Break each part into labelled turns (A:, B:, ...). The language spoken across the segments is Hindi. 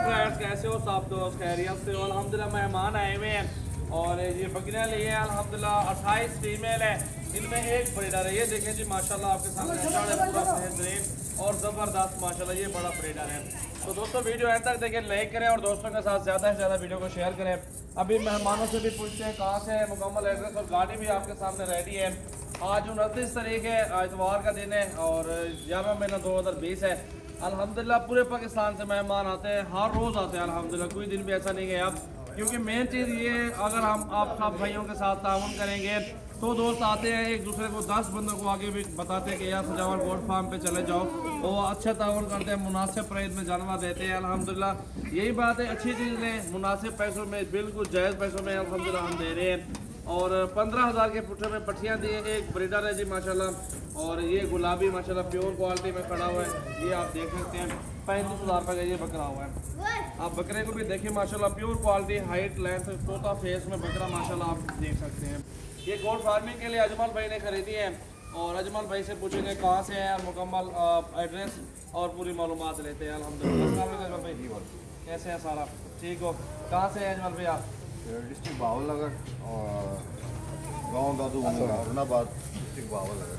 A: फ्रेंड्स, कैसे हो सब दोस्त? खैरियत से हो? अल्हम्दुलिल्लाह मेहमान आए हुए हैं और ये बकरियां लिए हैं अल्हम्दुलिल्लाह। 28 फीमेल है, इनमें एक ब्रीडर है। ये देखें जी माशाल्लाह आपके सामने पूरा बेहतरीन और ज़बरदस्त माशाल्लाह, ये बड़ा ब्रीडर है। तो दोस्तों वीडियो एंड तक देखें, लाइक करें और दोस्तों के साथ ज़्यादा से ज़्यादा वीडियो को शेयर करें। अभी मेहमानों से भी पूछते हैं कहाँ से है, मुकम्मल एड्रेस और गाड़ी भी आपके सामने रेडी है। आज 29 तारीख है, इतवार का दिन है और 11वां महीना 2020 है। अल्हम्दुलिल्लाह पूरे पाकिस्तान से मेहमान आते हैं, हर रोज़ आते हैं अल्हम्दुलिल्लाह, कोई दिन भी ऐसा नहीं है अब। क्योंकि मेन चीज़ ये, अगर हम आप सब भाइयों के साथ ताउन करेंगे तो दोस्त आते हैं एक दूसरे को, 10 बंदों को आगे भी बताते हैं कि यार सजावल गोट फार्म पे चले जाओ। वो अच्छा ताउन करते हैं, मुनासिब प्राइस में जानवर देते हैं अल्हम्दुलिल्लाह। यही बात है, अच्छी चीज़ लें मुनासिब पैसों में, बिल्कुल जायज़ पैसों में अल्हम्दुलिल्लाह हम दे रहे हैं। और 15,000 के पुट्ठे में पट्टियाँ दी हैं। एक ब्रीडर है जी माशाल्लाह, और ये गुलाबी माशाल्लाह प्योर क्वालिटी में खड़ा हुआ है। ये आप देख सकते हैं 35,000 रुपये का ये बकरा हुआ है। आप बकरे को भी देखिए माशाल्लाह, प्योर क्वालिटी, हाइट, लेंथ, तोता फेस में बकरा माशाल्लाह आप देख सकते हैं। ये गोट फार्मिंग के लिए अजमल भाई ने खरीदी है और अजमल भाई से पूछेंगे कहाँ से है, मुकम्मल एड्रेस और पूरी मालूमात लेते हैं अल्हम्दुलिल्लाह। अजमल भाई कैसे हैं? सारा ठीक हो? कहाँ से हैं अजमल भाई आप?
B: डिस्ट्रिक्ट बावलनगर और गाँव दादू औरंगाबाद, डिस्ट्रिक्ट बावलनगर।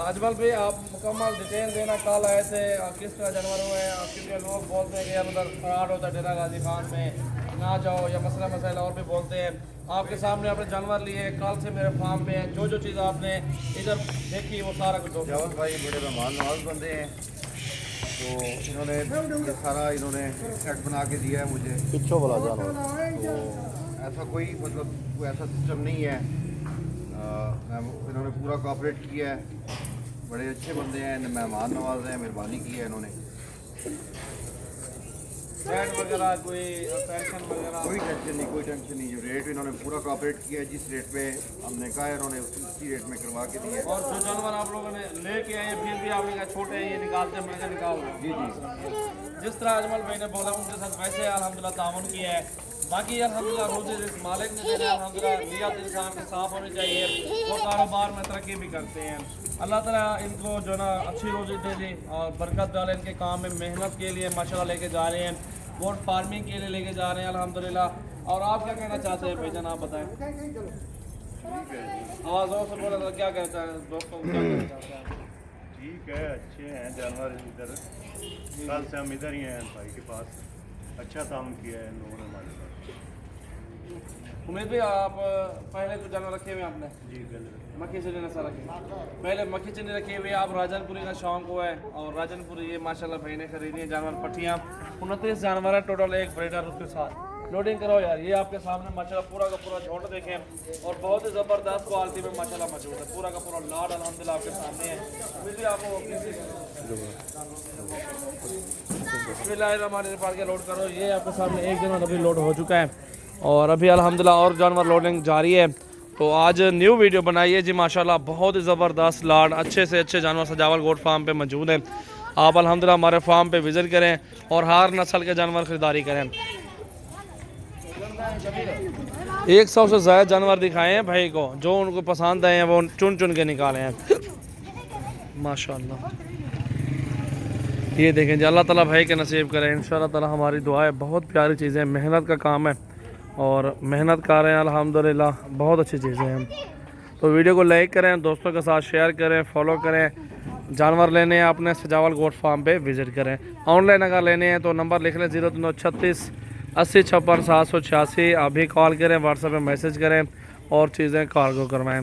A: अजमल भाई आप मुकम्मल डिटेल देना, कल आए थे, किस तरह जानवर हुए हैं? क्योंकि लोग बोलते हैं कि यार उधर फ्रॉड होता है डेरा गाजी खान में, ना जाओ, या मसला मसाइल और भी बोलते हैं। आपके सामने आपने जानवर लिए, कल से मेरे फार्म पे हैं, जो जो चीज़ आपने इधर देखी वो सारा कुछ।
B: जावल भाई बड़े मेहमान नवाज बंदे हैं, तो इन्होंने ये सारा इन्होंने सेट बना के दिया है मुझे।
C: पिछो वाला जानवर
B: तो ऐसा कोई मतलब कोई ऐसा सिस्टम नहीं है। इन्होंने पूरा कोऑपरेट किया है, बड़े अच्छे बंदे हैं, मेहमान नवाज हैं, मेहरबानी की है इन्होंने।
A: रेट वगैरह कोई टेंशन वगैरह?
B: कोई टेंशन नहीं, कोई टेंशन नहीं। जो रेट इन्होंने पूरा कोऑपरेट किया है, जिस रेट पे हमने कहा है इन्होंने उसी रेट में करवा के दिया है।
A: और जो जानवर आप लोगों ने लेके आए फिर भी आपने कहा छोटे हैं, ये निकालते हैं, मैं निकाल दूँ।
B: जी जी,
A: जिस तरह अजमल भाई ने बोला उनके साथ वैसे अल्हम्दुलिल्लाह ताउन किया है। बाकी अल्हम्दुलिल्लाह रोज़ी रिज़्क़ मालिक ने देना है अल्हम्दुलिल्लाह। नियत इंसान की साफ़ होनी चाहिए, वो कारोबार में तरक्की भी करते हैं। अल्लाह ताला इनको जो ना अच्छी रोज़ी दे दी और बरकत डाले इनके काम में। मेहनत के लिए माशाल्लाह लेके जा रहे हैं, गोट फार्मिंग के लिए लेके जा रहे हैं अल्हम्दुलिल्लाह। और आप क्या कहना चाहते हैं भाईजान, आप बताएं? आवाज़ों से बोला तो क्या कहना चाहते हैं दोस्तों को, क्या कहना चाहते हैं?
D: ठीक है, अच्छे हैं जानवर इधर। कल से हम इधर ही हैं भाई के पास, अच्छा काम किया है इन लोगों ने हमारे साथ।
A: उम्मीद भी आप पहले कुछ जानवर रखे हुए आपने?
D: जी गलत।
A: मक्खी चने नस्ल रखे, पहले मक्खी चने रखे हुए। आप राजनपुरी का शौक हुआ है और राजनपुरी ये माशाल्लाह भाई ने खरीदी है जानवर, पट्टियाँ 29 जानवर है टोटल, एक ब्रीडर उसके साथ। लोडिंग करो यार, ये आपके सामने माशाल्लाह पूरा का पूरा झोंड देखें और बहुत ही ज़बरदस्त क्वालिटी में माशाल्लाह मौजूद है। पूरा का पूरा लाड अल्हम्दुलिल्लाह आपके सामने है। उम्मीद भी आपको के लोड करो। ये आपके सामने एक जानवर अभी लोड हो चुका है और अभी अल्हम्दुलिल्लाह और जानवर लोडिंग जारी है। तो आज न्यू वीडियो बनाई है जी माशाल्लाह, बहुत ही ज़बरदस्त लाड, अच्छे से अच्छे जानवर सजावल गोट फार्म पे मौजूद हैं। आप अल्हम्दुलिल्लाह हमारे फार्म पे विज़िट करें और हर नस्ल के जानवर ख़रीदारी करें। 100 से ज़्यादा जानवर दिखाए हैं भाई को, जो उनको पसंद आए हैं वो चुन चुन के निकाले हैं माशाल्लाह। ये देखें जी, अल्लाह ताला भाई के नसीब करें इंशाअल्लाह ताला। हमारी दुआ है, बहुत प्यारी चीज़ें, मेहनत का काम है और मेहनत कर रहे हैं अल्हम्दुलिल्लाह, बहुत अच्छी चीज़ें हैं। तो वीडियो को लाइक करें, दोस्तों के साथ शेयर करें, फॉलो करें। जानवर लेने हैं अपने सजावल गोट फार्म पे विज़िट करें। ऑनलाइन अगर लेने हैं तो नंबर लिख लें 0336 80 56 786। अभी कॉल करें, व्हाट्सएप पे मैसेज करें और चीज़ें कार्गो करवाएं।